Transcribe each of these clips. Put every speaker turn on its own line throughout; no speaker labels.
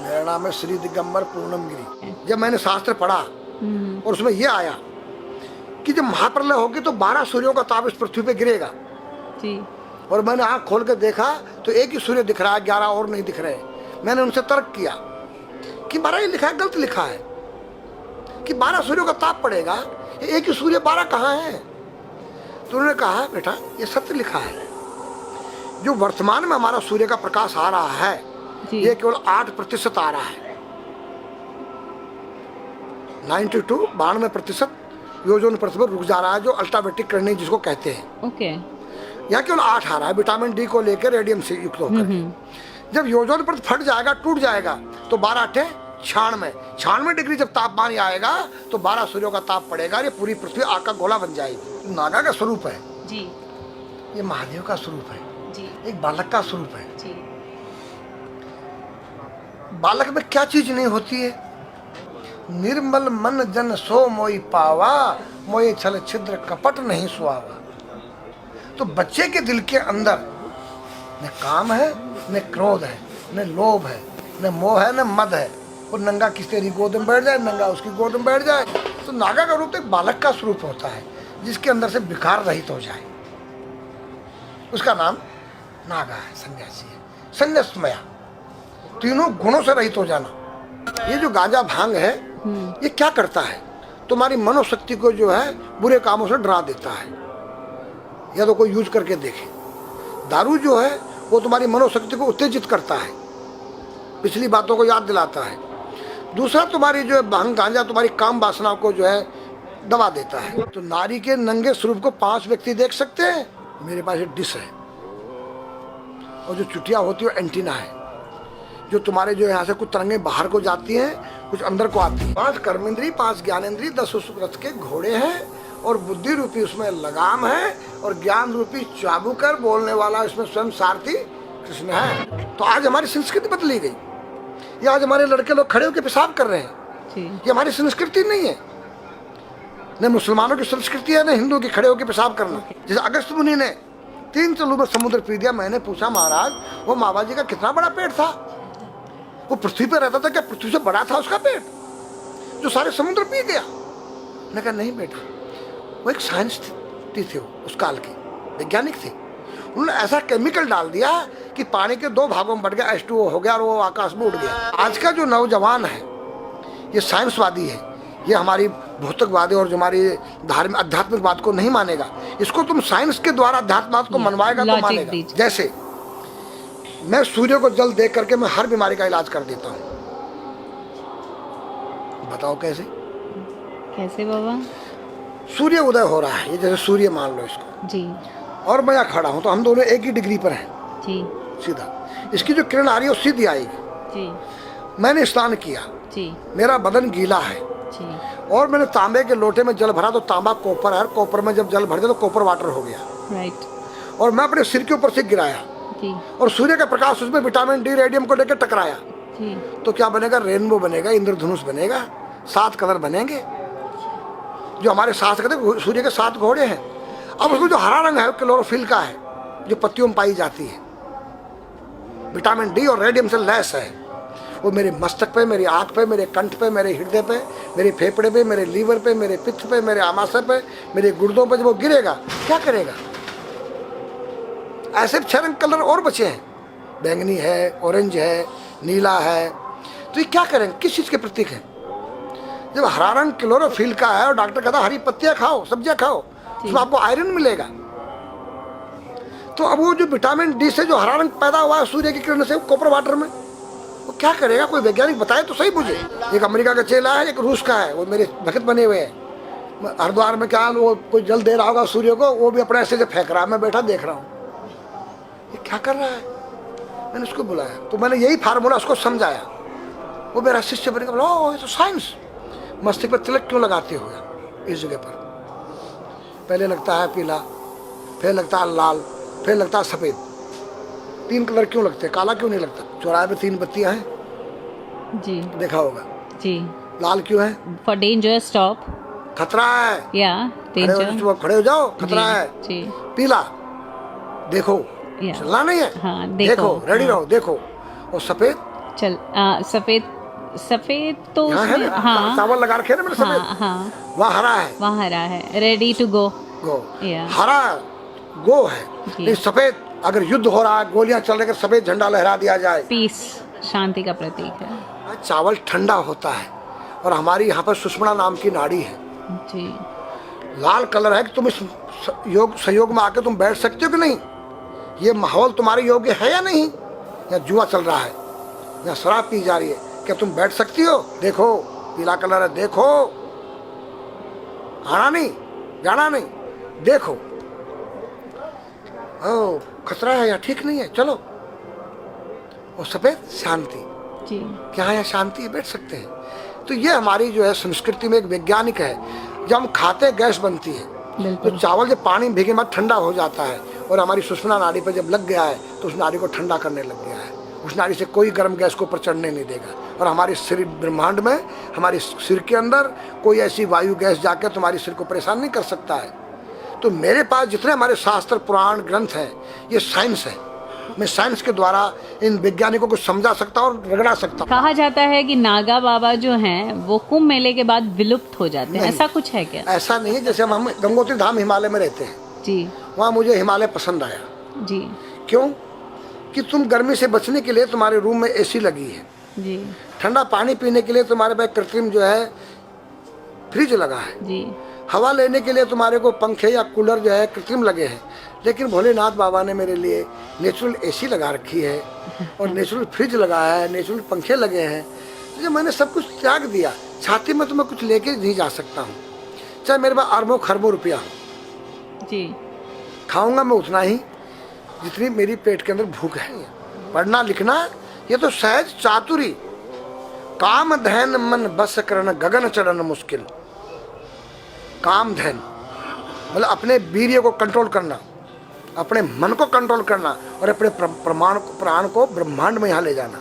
मेरा नाम है श्री दिगंबर पूर्णम गिरी। जब मैंने शास्त्र पढ़ा और उसमें यह आया कि जब महाप्रलय होगी तो 12 सूर्यों का ताप इस पृथ्वी पे गिरेगा
जी।
और मैंने आंख खोल के देखा तो एक ही सूर्य दिख रहा है, 11 और नहीं दिख रहे। मैंने उनसे तर्क किया कि 12 ये लिखा है, गलत लिखा है कि 12 सूर्यों का ताप पड़ेगा, एक ही सूर्य 12 कहाँ है? तो उन्होंने कहा बेटा ये सत्य लिखा है। जो वर्तमान में हमारा सूर्य का प्रकाश आ रहा है ये केवल 8% आ रहा है। 92% ओजोन परत पर रुक जा रहा है, जो अल्ट्रावायलेट किरणें जिसको कहते हैं।
ओके।
यहाँ केवल 8 आ रहा है विटामिन डी को लेकर, रेडियम से युक्त होकर। जब ओजोन परत फट जाएगा, टूट जाएगा तो 12 96 डिग्री जब तापमान आएगा तो 12 सूर्यों का ताप पड़ेगा। ये पूरी पृथ्वी आग का गोला बन जाएगी। नागा का स्वरूप है
जी,
ये महादेव का स्वरूप है
जी,
एक बालक का स्वरूप है
जी।
बालक में क्या चीज नहीं होती है? निर्मल मन जन सो मोई पावा, मोए छल छिद्र कपट नहीं सुहावा। तो बच्चे के दिल के अंदर न काम है, न क्रोध है, न लोभ है, न मोह है, न मद है। और नंगा किस तेरी गोद में बैठ जाए, नंगा उसकी गोद में बैठ जाए। तो नागा का रूप एक बालक का स्वरूप होता है जिसके अंदर से विकार रहित हो जाए, उसका नाम नागा है, सन्यासी है, संन्यासमया। तीनों गुणों से रहित हो जाना। ये जो गांजा भांग है ये क्या करता है? तुम्हारी मनोशक्ति को जो है बुरे कामों से डरा देता है। या तो कोई यूज करके देखे। दारू जो है वो तुम्हारी मनोशक्ति को उत्तेजित करता है, पिछली बातों को याद दिलाता है। दूसरा तुम्हारी जो है भांग गांजा तुम्हारी काम वासना को जो है दबा देता है। तो नारी के नंगे स्वरूप को 5 व्यक्ति देख सकते हैं। मेरे पास एक डिश है और जो चुटिया होती है एंटीना है, जो तुम्हारे जो यहाँ से कुछ तरंगें बाहर को जाती हैं, कुछ अंदर को आती है। 5 कर्मेंद्री, 5 ज्ञानेंद्री, 10 उस रथ के घोड़े हैं और बुद्धि रूपी उसमें लगाम है और ज्ञान रूपी चाबुकर बोलने वाला इसमें स्वयं सारथी कृष्ण है। तो आज हमारी संस्कृति बदली गई। ये आज हमारे लड़के लोग खड़े होकर पेशाब कर रहे हैं। ये हमारी संस्कृति नहीं है। न मुसलमानों की संस्कृति है, न हिंदू की खड़े होकर पेशाब करना। जैसे अगस्त मुनि ने 3 चलू में समुद्र पी दिया। मैंने पूछा महाराज वो मावा जी का कितना बड़ा पेट था? वो पृथ्वी पर रहता था, क्या पृथ्वी से बड़ा था उसका पेट जो सारे समुद्र पी गया? मैंने कहा नहीं बेटा, वो एक साइंटिस्ट थे, उस काल के वैज्ञानिक थे। उन्होंने ऐसा केमिकल डाल दिया कि पानी के 2 भागों में बढ़ गया, H2O हो गया और वो आकाश में उड़ गया। आज का जो नौजवान है ये साइंसवादी है, ये हमारी भौतिकवादी और जो हमारी धार्मिक आध्यात्मिक बात को नहीं मानेगा। इसको तुम साइंस के द्वारा अध्यात्म को मनवाएगा तो मानेगा। जैसे मैं सूर्य को जल देख करके मैं हर बीमारी का इलाज कर देता हूँ। बताओ कैसे?
कैसे बाबा?
सूर्य उदय हो रहा है, ये जैसे सूर्य मान लो इसको
जी,
और मैं यहाँ खड़ा हूँ तो हम दोनों एक ही डिग्री पर हैं
जी,
सीधा। इसकी जो किरण आ रही है वो सीधी आएगी।
जी,
मैंने स्नान किया,
जी,
मेरा बदन गीला है
जी,
और मैंने तांबे के लोटे में जल भरा तो तांबा कॉपर है, कॉपर में जब जल भर दिया तो कॉपर वाटर हो गया।
राइट।
और मैं अपने सिर के ऊपर से गिराया
जी,
और सूर्य का प्रकाश उसमें विटामिन डी रेडियम को लेकर टकराया
जी,
तो क्या बनेगा? रेनबो बनेगा, इंद्रधनुष बनेगा, 7 कलर बनेंगे। जो हमारे 7 कहते सूर्य के 7 घोड़े हैं। अब उसमें जो हरा रंग है क्लोरोफिल का है, जो पत्तियों में पाई जाती है, विटामिन डी और रेडियम से लैस है। वो मेरे मस्तक पे, मेरी आँख पे, मेरे कंठ पे, मेरे हृदय पे, मेरे फेफड़े पे, मेरे लीवर पे, मेरे पित्त पे, मेरे आमाशय पे, मेरे गुर्दों पे जब वो गिरेगा क्या करेगा? ऐसे 6 रंग कलर और बचे हैं, बैंगनी है, ऑरेंज है, नीला है। तो ये क्या करेंगे? किस चीज़ के प्रतीक है? जब हरा रंग क्लोरोफिल का है और डॉक्टर कहता है हरी पत्तियां खाओ, सब्जियां खाओ, उसमें आपको आयरन मिलेगा। तो अब वो जो विटामिन डी से जो हरा रंग पैदा हुआ है सूर्य की किरण से कॉपर वाटर में, वो क्या करेगा? कोई वैज्ञानिक बताए तो सही मुझे। एक अमेरिका का चेला है, एक रूस का है, वो मेरे भक्त बने हुए हैं। हरिद्वार में क्या वो कोई जल दे रहा होगा सूर्य को, वो भी अपने ऐसे से फेंक रहा है, मैं बैठा देख रहा हूँ ये क्या कर रहा है। मैंने उसको बुलाया तो मैंने यही फार्मूला उसको समझाया। वो मेरा शिष्य बन गया, बोला ओ ये तो साइंस। मस्तिष्क पर तिलक क्यों लगाते हो इस जगह पर? पहले लगता है पीला, फिर लगता है लाल, फिर लगता है सफ़ेद। 3 कलर क्यों लगते हैं? काला क्यों नहीं लगता? चौराहे पे 3 बत्तियां हैं, जी देखा होगा जी। लाल क्यों है?
फॉर डेंजर, स्टॉप,
खतरा है,
या डेंजर,
खड़े हो जाओ, खतरा है जी। पीला देखो, चलना नहीं है, हाँ, देखो, रेडी रहो, देखो। और सफ़ेद
चल सफेद सफेद तो
यहाँ है
उसमें
ना,
हाँ
चावल लगा रखे हैं ना मैंने
हाँ
सफेद,
हाँ
वहाँ हरा है।
वहाँ हरा है, रेडी टू गो।
गो
या
हरा गो है,
जी।
नहीं सफेद। अगर युद्ध हो रहा है, गोलियां चल रही है, सफेद झंडा लहरा दिया जाए।
पीस, शांति का प्रतीक है।
चावल ठंडा होता है, और हमारी यहाँ पर सुषुम्ना नाम की नाड़ी है,
जी
लाल कलर है कि तुम इस योग सहयोग में आके तुम बैठ सकते हो कि नहीं। ये माहौल तुम्हारे योग्य है या नहीं। या जुआ चल रहा है, या शराब पी जा रही है, क्या तुम बैठ सकती हो? देखो पीला कलर है, देखो, आना नहीं जाना नहीं, देखो। ओ खतरा है या ठीक नहीं है, चलो। और सफेद शांति,
जी
क्या यहाँ शांति है, बैठ सकते हैं। तो ये हमारी जो है संस्कृति में एक वैज्ञानिक है। जब हम खाते हैं गैस बनती है, तो
बिल्कुल।
चावल जब पानी में भीगे बाद ठंडा हो जाता है, और हमारी सुषुम्ना नाड़ी पर जब लग गया है तो उस नाड़ी को ठंडा करने लग गया है। उस नाड़ी से कोई गर्म गैस को ऊपर चढ़ने नहीं देगा। और हमारे शरीर ब्रह्मांड में, हमारे सिर के अंदर कोई ऐसी वायु गैस जाकर तुम्हारे सिर को परेशान नहीं कर सकता है। तो मेरे पास जितने हमारे शास्त्र पुराण ग्रंथ हैं, ये साइंस है। मैं साइंस के द्वारा इन वैज्ञानिकों को समझा सकता हूँ और रगड़ा सकता हूँ।
कहा जाता है कि नागा बाबा जो हैं वो कुंभ मेले के बाद विलुप्त हो जाते हैं,
नहीं।
ऐसा कुछ है क्या?
ऐसा नहीं है। जैसे हम गंगोत्री धाम हिमालय में रहते हैं,
जी
वहाँ मुझे हिमालय पसंद आया।
जी
क्यों? कि तुम गर्मी से बचने के लिए तुम्हारे रूम में एसी लगी है,
जी
ठंडा पानी पीने के लिए तुम्हारे पास कृत्रिम जो है फ्रिज लगा है,
जी
हवा लेने के लिए तुम्हारे को पंखे या कूलर जो है कृत्रिम लगे हैं। लेकिन भोलेनाथ बाबा ने मेरे लिए नेचुरल एसी लगा रखी है, और नेचुरल फ्रिज लगाया है, नेचुरल पंखे लगे हैं। तो जब मैंने सब कुछ त्याग दिया, छाती में तो मैं कुछ लेके नहीं जा सकता हूँ, चाहे मेरे पास अरबों खरबों रुपया हो।
जी
खाऊंगा मैं उतना ही जितनी मेरी पेट के अंदर भूख है। पढ़ना लिखना ये तो सहज चातुरी, काम धैन मन बस करन गगन चढ़न मुश्किल। काम धैन मतलब अपने वीर्य को कंट्रोल करना, अपने मन को कंट्रोल करना, और अपने प्राण को ब्रह्मांड में यहाँ ले जाना।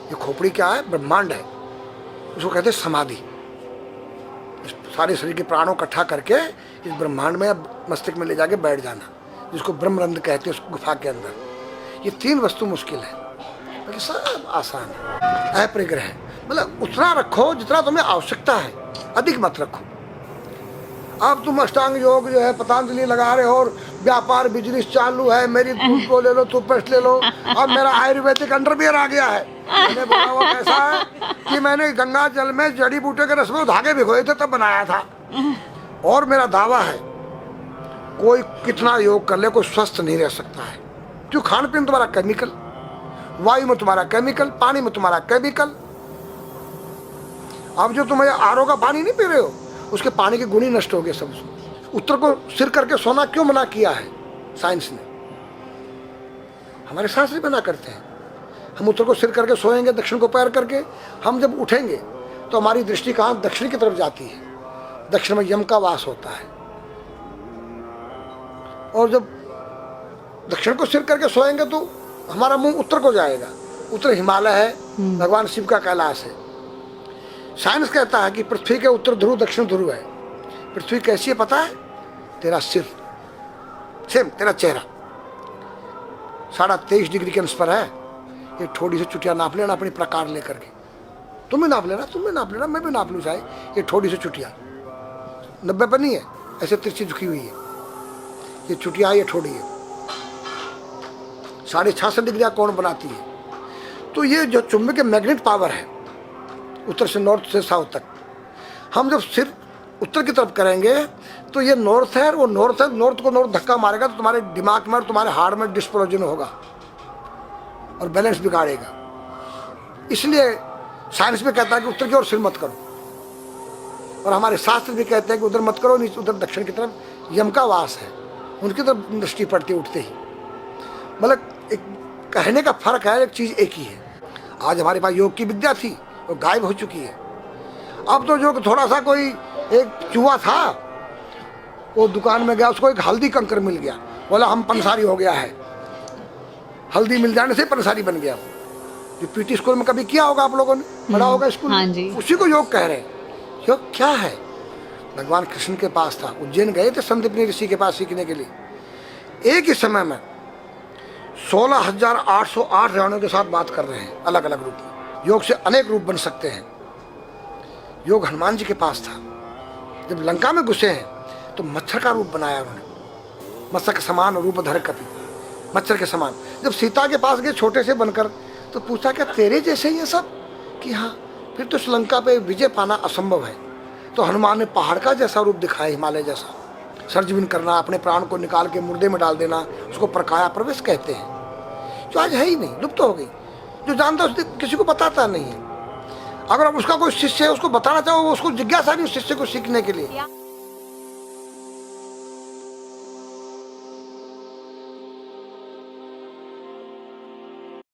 ये खोपड़ी क्या है? ब्रह्मांड है। उसको कहते हैं समाधि। इस सारे शरीर के प्राणों इकट्ठा करके इस ब्रह्मांड में मस्तिष्क में ले जाके बैठ जाना, जिसको ब्रह्मरंध्र कहते हैं, उस गुफा के अंदर। ये तीन वस्तु मुश्किल है, बाकी सब आसान है। अपरिग्रह मतलब उतना रखो जितना तुम्हें आवश्यकता है, अधिक मत रखो। अब तुम अष्टांग योग जो है पतंजलि लगा रहे हो, और व्यापार बिजनेस चालू है, मेरी दूध को ले लो, टूथपेस्ट ले लो। अब मेरा आयुर्वेदिक अंडरवियर आ गया है। मैंने बोला वो कैसा है कि मैंने गंगा जल में जड़ी बूटे के रस में धागे भिगोए थे तब बनाया था। और मेरा दावा है कोई कितना योग कर ले, कोई स्वस्थ नहीं रह सकता है। क्यों? खान पीन तुम्हारा केमिकल, वायु में तुम्हारा केमिकल, पानी में तुम्हारा केमिकल। अब जो तुम आरओ का पानी नहीं पी रहे हो, उसके पानी के गुण ही नष्ट हो गए सब। उत्तर को सिर करके सोना क्यों मना किया है साइंस ने? हमारे शास्त्र मना करते हैं। हम उत्तर को सिर करके सोएंगे, दक्षिण को पैर करके। हम जब उठेंगे तो हमारी दृष्टि कहाँ? दक्षिण की तरफ जाती है। दक्षिण में यम का वास होता है। और जब दक्षिण को सिर करके सोएंगे तो हमारा मुंह उत्तर को जाएगा। उत्तर हिमालय है, भगवान शिव का कैलाश है। साइंस कहता है कि पृथ्वी के उत्तर ध्रुव दक्षिण ध्रुव है। पृथ्वी कैसी है पता है? तेरा सिर, सेम तेरा चेहरा 23.5 डिग्री के अंश पर है। ये थोड़ी सी चुटिया नाप लेना अपनी प्रकार लेकर के। तुम भी नाप लेना, तुम भी नाप लेना, मैं भी नाप लूँ चाहे। ये थोड़ी सी चुटिया 90 पर नहीं है, ऐसे तिरछी झुकी हुई है। ये चुटिया ये थोड़ी है, 66.5 डिग्री का कोण बनाती है। तो ये जो चुंबक मैग्नेट पावर है, उत्तर से नॉर्थ से साउथ तक, हम जब सिर उत्तर की तरफ करेंगे तो ये नॉर्थ है, वो नॉर्थ है। नॉर्थ को नॉर्थ धक्का मारेगा तो तुम्हारे दिमाग में और तुम्हारे हार्ट में डिस्प्रोजन होगा और बैलेंस बिगाड़ेगा। इसलिए साइंस भी कहता है कि उत्तर की ओर सिर मत करो, और हमारे शास्त्र भी कहते हैं कि उधर मत करो, नीचे उधर दक्षिण की तरफ यम का वास है, उनकी तरफ दृष्टि पड़ती उठते ही। मतलब एक कहने का फर्क है, एक चीज़ एक ही है। आज हमारे पास योग की विद्या थी, वो गायब हो चुकी है। अब तो जो थोड़ा सा कोई एक चूहा था, वो दुकान में गया, उसको एक हल्दी कंकर मिल गया, बोला हम पंसारी हो गया है। हल्दी मिल जाने से पंसारी बन गया। जो पीटी स्कूल में कभी किया होगा आप लोगों ने, पढ़ा होगा स्कूल
हाँ
में,
जी।
उसी को योग कह रहे हैं। योग क्या है? भगवान कृष्ण के पास था, उज्जैन गए थे संदीपनी ऋषि के पास सीखने के लिए। एक ही समय में 16,808 रावणों के साथ बात कर रहे हैं, अलग अलग रूप में। योग से अनेक रूप बन सकते हैं। योग हनुमान जी के पास था। जब लंका में घुसे हैं तो मच्छर का रूप बनाया उन्होंने, मत्स्य के समान रूप धर कपि, मच्छर के समान। जब सीता के पास गए छोटे से बनकर तो पूछा क्या तेरे जैसे ये सब, कि हाँ। फिर तो श्रीलंका पे विजय पाना असंभव है। तो हनुमान ने पहाड़ का जैसा रूप दिखाया, हिमालय जैसा। सर्जविन करना, अपने प्राण को निकाल के मुर्दे में डाल देना, उसको प्रकाया प्रवेश कहते हैं, जो आज है ही नहीं, लुप्त हो गई। जो जानता है किसी को बताता नहीं है। अगर अब उसका कोई शिष्य है उसको बताना चाहो, उसको जिज्ञासा नहीं उस शिष्य को सीखने के लिए।